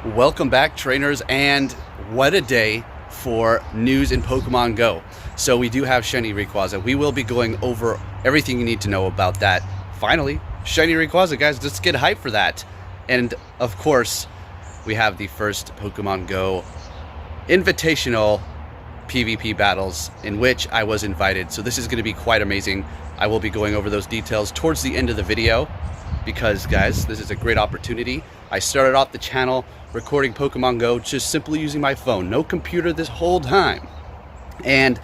Welcome back, trainers, and what a day for news in Pokemon Go. So we do have Shiny Rayquaza. We will be going over everything you need to know about that. Finally, Shiny Rayquaza, guys, let's get hyped for that. And of course, we have the first Pokemon Go Invitational PVP battles in which I was invited. So this is going to be quite amazing. I will be going over those details towards the end of the video because, guys, this is a great opportunity. I started off the channel recording Pokemon Go just simply using my phone, no computer this whole time, and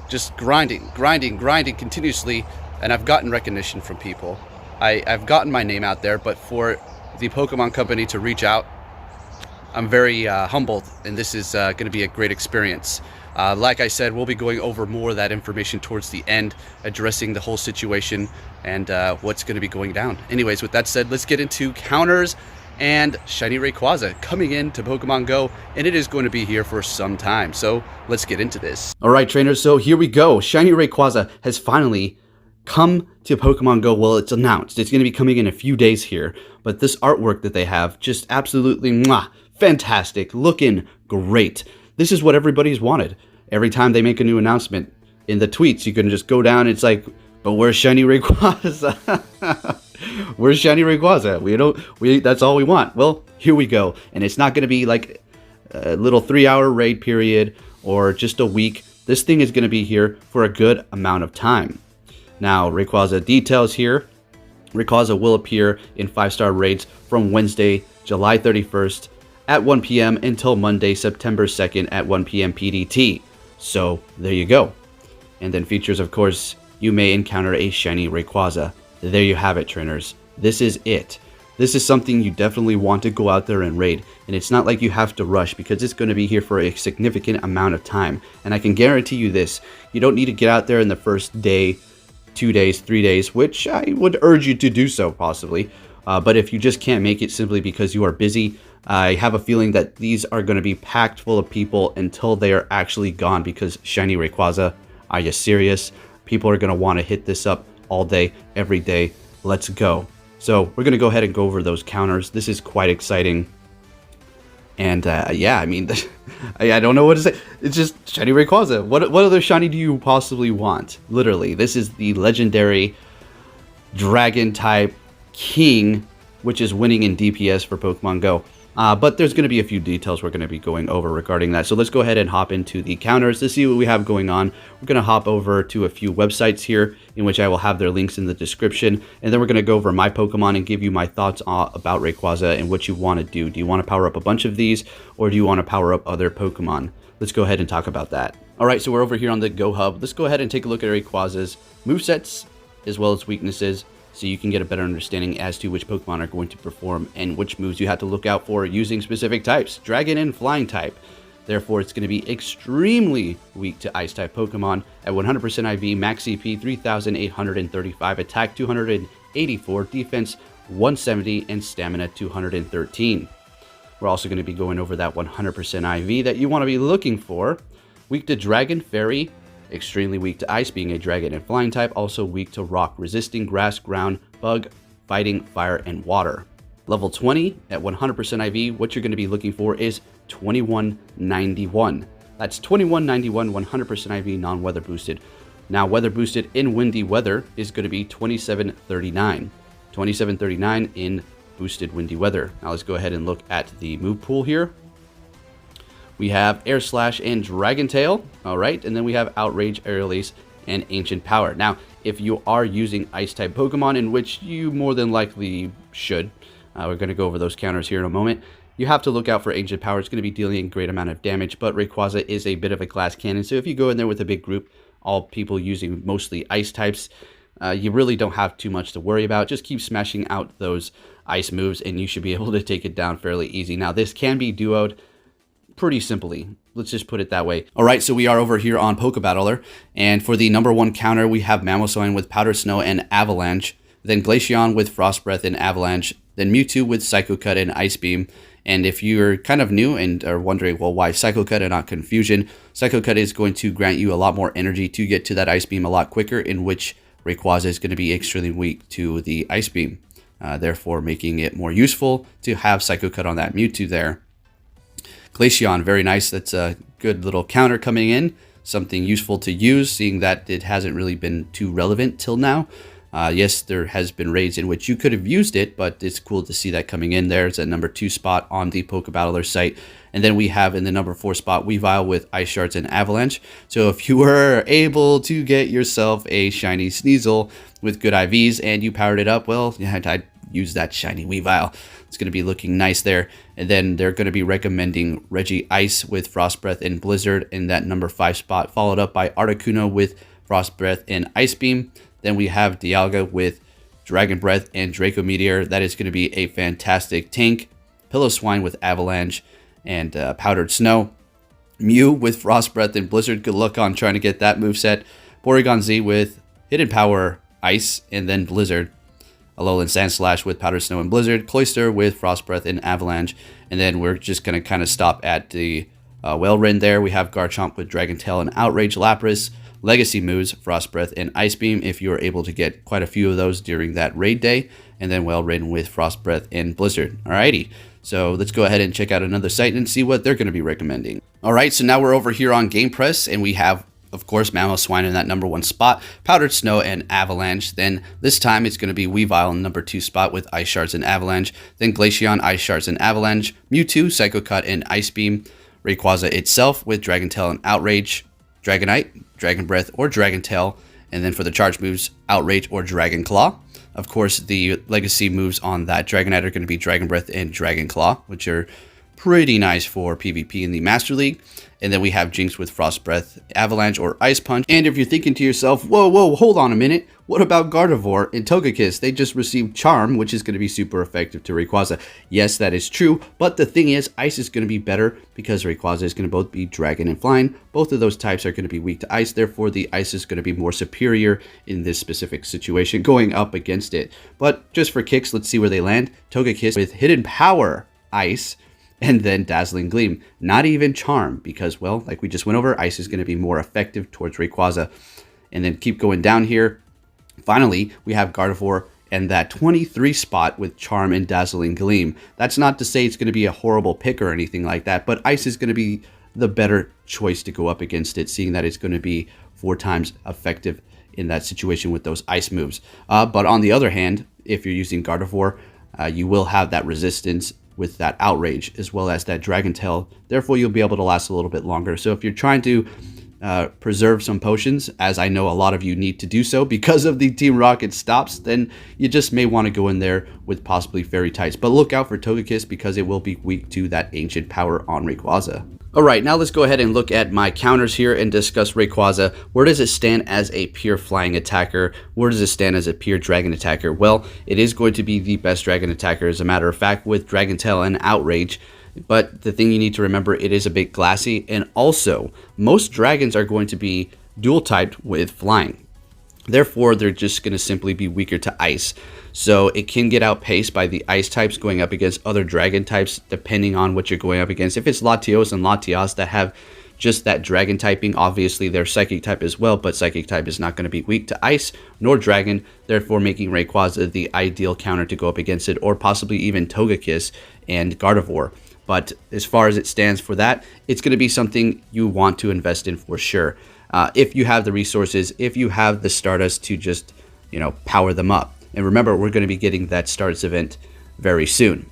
just grinding continuously, and I've gotten recognition from people. I've gotten my name out there, but for the Pokemon Company to reach out, I'm very humbled, and this is going to be a great experience. Like I said, we'll be going over more of that information towards the end, addressing the whole situation and what's going to be going down. Anyways, with that said, let's get into counters and Shiny Rayquaza coming into Pokemon Go, and it is going to be here for some time. So let's get into this. All right, trainers, so here we go. Shiny Rayquaza has finally come to Pokemon Go. Well, it's announced. It's going to be coming in a few days here, but this artwork that they have, just absolutely fantastic, looking great. This is what everybody's wanted. Every time they make a new announcement in the tweets, you can just go down, it's like, but where's Shiny Rayquaza? Where's Shiny Rayquaza? That's all we want. Well, here we go. And it's not going to be like a little 3-hour raid period or just a week. This thing is going to be here for a good amount of time. Now, Rayquaza details here. Rayquaza will appear in 5-star raids from Wednesday, July 31st at 1 p.m. until Monday, September 2nd at 1 p.m. PDT. So, there you go. And then features, of course, you may encounter a Shiny Rayquaza. There you have it, trainers. This is it. This is something you definitely want to go out there and raid. And it's not like you have to rush because it's going to be here for a significant amount of time. And I can guarantee you this. You don't need to get out there in the first day, 2 days, 3 days, which I would urge you to do so possibly. But if you just can't make it simply because you are busy, I have a feeling that these are going to be packed full of people until they are actually gone because Shiny Rayquaza, are you serious? People are going to want to hit this up all day, every day. Let's go. So we're going to go ahead and go over those counters. This is quite exciting. And yeah, I mean, I don't know what to say. It's just Shiny Rayquaza. What other shiny do you possibly want? Literally, this is the legendary dragon type king, which is winning in DPS for Pokemon Go. But there's going to be a few details we're going to be going over regarding that. So let's go ahead and hop into the counters to see what we have going on. We're going to hop over to a few websites here, in which I will have their links in the description. And then we're going to go over my Pokemon and give you my thoughts about Rayquaza and what you want to do. Do you want to power up a bunch of these, or do you want to power up other Pokemon? Let's go ahead and talk about that. All right, so we're over here on the Go Hub. Let's go ahead and take a look at Rayquaza's movesets as well as weaknesses, so you can get a better understanding as to which Pokemon are going to perform and which moves you have to look out for using specific types. Dragon and Flying type. Therefore, it's going to be extremely weak to Ice-type Pokemon. At 100% IV, max CP 3,835, attack 284, defense 170, and stamina 213. We're also going to be going over that 100% IV that you want to be looking for. Weak to Dragon, Fairy, extremely weak to Ice, being a Dragon and Flying type, also weak to Rock, resisting Grass, Ground, Bug, Fighting, Fire, and Water. Level 20 at 100% IV, what you're going to be looking for is 2191. That's 2191, 100% IV, non-weather boosted. Now, weather boosted in windy weather is going to be 2739. 2739 in boosted windy weather. Now, let's go ahead and look at the move pool here. We have Air Slash and Dragon Tail, all right, and then we have Outrage, Aerial Ace, and Ancient Power. Now, if you are using Ice-type Pokemon, in which you more than likely should, we're going to go over those counters here in a moment, you have to look out for Ancient Power. It's going to be dealing a great amount of damage, but Rayquaza is a bit of a glass cannon, so if you go in there with a big group, all people using mostly Ice types, you really don't have too much to worry about. Just keep smashing out those Ice moves, and you should be able to take it down fairly easy. Now, this can be duoed pretty simply. Let's just put it that way. All right, so we are over here on Pokebattler, and for the number 1 counter, we have Mamoswine with Powder Snow and Avalanche, then Glaceon with Frost Breath and Avalanche, then Mewtwo with Psycho Cut and Ice Beam. And if you're kind of new and are wondering, well, why Psycho Cut and not Confusion, Psycho Cut is going to grant you a lot more energy to get to that Ice Beam a lot quicker, in which Rayquaza is going to be extremely weak to the Ice Beam, therefore making it more useful to have Psycho Cut on that Mewtwo there. Glaceon, very nice. That's a good little counter coming in. Something useful to use, seeing that it hasn't really been too relevant till now. Yes, there has been raids in which you could have used it, but it's cool to see that coming in there. It's at number 2 spot on the Pokebattler site. And then we have in the number 4 spot Weavile with Ice Shards and Avalanche. So if you were able to get yourself a shiny Sneasel with good IVs and you powered it up, well, yeah, I'd use that shiny Weavile. It's going to be looking nice there. And then they're going to be recommending Reggie Ice with Frost Breath and Blizzard in that number 5 spot, followed up by Articuno with Frost Breath and Ice Beam. Then we have Dialga with Dragon Breath and Draco Meteor. That is going to be a fantastic tank. Pillow-Swine with Avalanche and Powdered Snow. Mew with Frost Breath and Blizzard. Good luck on trying to get that moveset. Porygon Z with Hidden Power, Ice, and then Blizzard. Alolan Sandslash with Powdered Snow and Blizzard. Cloyster with Frost Breath and Avalanche. And then we're just going to kind of stop at the Wellrin there. We have Garchomp with Dragon Tail and Outrage. Lapras, Legacy moves, Frost Breath and Ice Beam if you were able to get quite a few of those during that raid day. And then Wellrin with Frost Breath and Blizzard. Alrighty, so let's go ahead and check out another site and see what they're going to be recommending. Alright, so now we're over here on Game Press and we have, of course, Mamoswine in that number 1 spot, Powdered Snow and Avalanche. Then this time it's going to be Weavile in the number 2 spot with Ice Shards and Avalanche. Then Glaceon, Ice Shards and Avalanche. Mewtwo, Psycho Cut and Ice Beam. Rayquaza itself with Dragon Tail and Outrage. Dragonite, Dragon Breath, or Dragon Tail. And then for the charge moves, Outrage or Dragon Claw. Of course, the legacy moves on that Dragonite are going to be Dragon Breath and Dragon Claw, which are pretty nice for PvP in the Master League. And then we have Jinx with Frost Breath, Avalanche, or Ice Punch. And if you're thinking to yourself, whoa, hold on a minute. What about Gardevoir and Togekiss? They just received Charm, which is going to be super effective to Rayquaza. Yes, that is true. But the thing is, Ice is going to be better because Rayquaza is going to both be Dragon and Flying. Both of those types are going to be weak to Ice. Therefore, the Ice is going to be more superior in this specific situation going up against it. But just for kicks, let's see where they land. Togekiss with Hidden Power, Ice. And then Dazzling Gleam. Not even Charm, because, well, like we just went over, Ice is going to be more effective towards Rayquaza. And then keep going down here. Finally, we have Gardevoir and that 23 spot with Charm and Dazzling Gleam. That's not to say it's going to be a horrible pick or anything like that, but Ice is going to be the better choice to go up against it, seeing that it's going to be 4 times effective in that situation with those Ice moves. But on the other hand, if you're using Gardevoir, you will have that resistance with that Outrage as well as that Dragon Tail. Therefore, you'll be able to last a little bit longer. So if you're trying to preserve some potions, as I know a lot of you need to do so because of the Team Rocket stops, then you just may want to go in there with possibly Fairy types. But look out for Togekiss because it will be weak to that Ancient Power on Rayquaza. Alright, now let's go ahead and look at my counters here and discuss Rayquaza. Where does it stand as a pure flying attacker? Where does it stand as a pure dragon attacker? Well, it is going to be the best dragon attacker, as a matter of fact, with Dragon Tail and Outrage. But the thing you need to remember, it is a bit glassy, and also, most dragons are going to be dual typed with flying. Therefore, they're just going to simply be weaker to ice. So it can get outpaced by the ice types going up against other dragon types, depending on what you're going up against. If it's Latios and Latias that have just that dragon typing, obviously they're psychic type as well, but psychic type is not going to be weak to ice nor dragon, therefore making Rayquaza the ideal counter to go up against it, or possibly even Togekiss and Gardevoir. But as far as it stands for that, it's going to be something you want to invest in for sure. If you have the resources, if you have the Stardust to just, power them up. And remember, we're going to be getting that Stardust event very soon.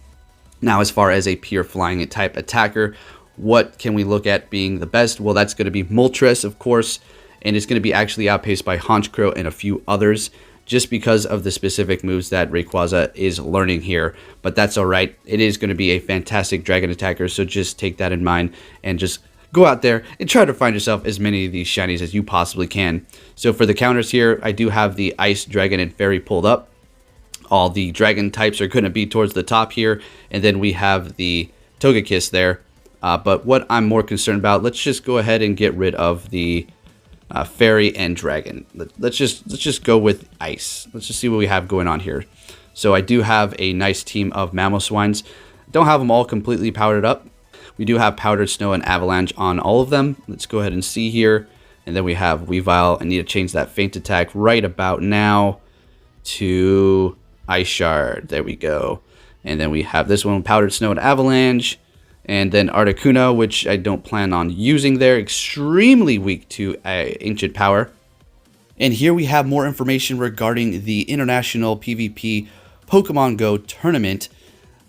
Now, as far as a pure flying type attacker, what can we look at being the best? Well, that's going to be Moltres, of course, and it's going to be actually outpaced by Honchkrow and a few others, just because of the specific moves that Rayquaza is learning here. But that's all right. It is going to be a fantastic dragon attacker, so just take that in mind and just go out there and try to find yourself as many of these shinies as you possibly can. So for the counters here, I do have the Ice, Dragon, and Fairy pulled up. All the dragon types are going to be towards the top here, and then we have the Togekiss there. But what I'm more concerned about, let's just go ahead and get rid of the Fairy and Dragon. Let's just go with Ice. Let's just see what we have going on here. So I do have a nice team of Mamoswines. Don't have them all completely powdered up. We do have Powdered Snow and Avalanche on all of them. Let's go ahead and see here. And then we have Weavile. I need to change that Feint attack right about now to Ice Shard. There we go. And then we have this one, Powdered Snow and Avalanche. And then Articuno, which I don't plan on using there. Extremely weak to Ancient Power. And here we have more information regarding the International PvP Pokemon Go Tournament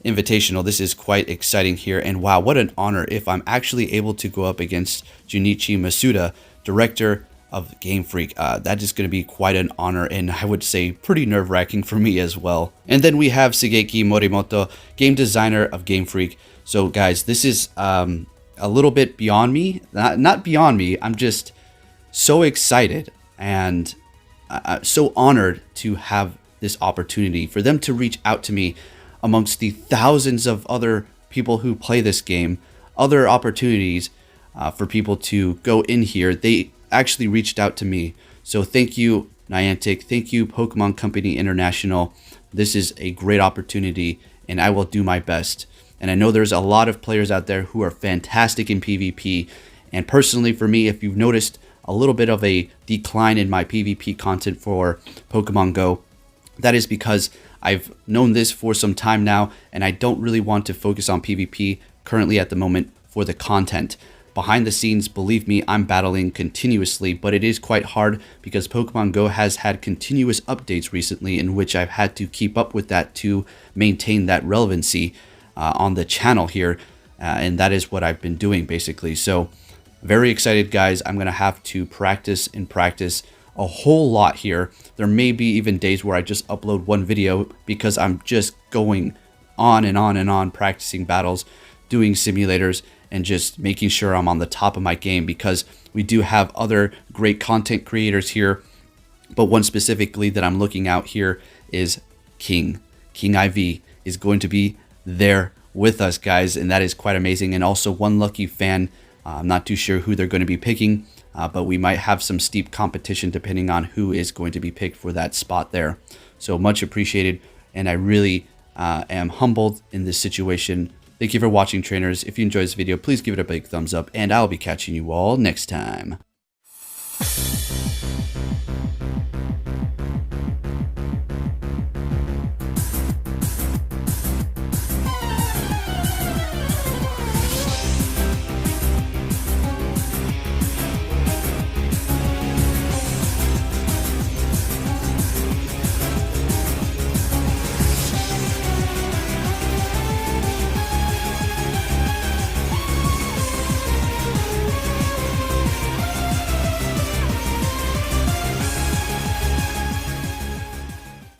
Invitational. This is quite exciting here. And wow, what an honor if I'm actually able to go up against Junichi Masuda, director of Gamefreak. That is going to be quite an honor, and I would say pretty nerve-wracking for me as well. And then we have Shigeki Morimoto, game designer of Gamefreak. So guys, this is a little bit beyond me. Not beyond me, I'm just so excited and so honored to have this opportunity for them to reach out to me amongst the thousands of other people who play this game, other opportunities for people to go in here. They actually reached out to me. So thank you, Niantic. Thank you, Pokemon Company International. This is a great opportunity, and I will do my best. And I know there's a lot of players out there who are fantastic in PvP. And personally, for me, if you've noticed a little bit of a decline in my PvP content for Pokemon Go, that is because I've known this for some time now, and I don't really want to focus on PvP currently at the moment for the content. Behind the scenes, believe me, I'm battling continuously, but it is quite hard because Pokemon Go has had continuous updates recently in which I've had to keep up with that to maintain that relevancy on the channel here, and that is what I've been doing basically. So very excited, guys. I'm going to have to practice and practice a whole lot here. There may be even days where I just upload one video because I'm just going on and on and on practicing battles, doing simulators, and just making sure I'm on the top of my game, because we do have other great content creators here. But one specifically that I'm looking out here is King IV is going to be there with us, guys, and that is quite amazing. And also one lucky fan. I'm not too sure who they're going to be picking, but we might have some steep competition depending on who is going to be picked for that spot there. So much appreciated, and I really am humbled in this situation. Thank you for watching, trainers. If you enjoyed this video, please give it a big thumbs up, and I'll be catching you all next time.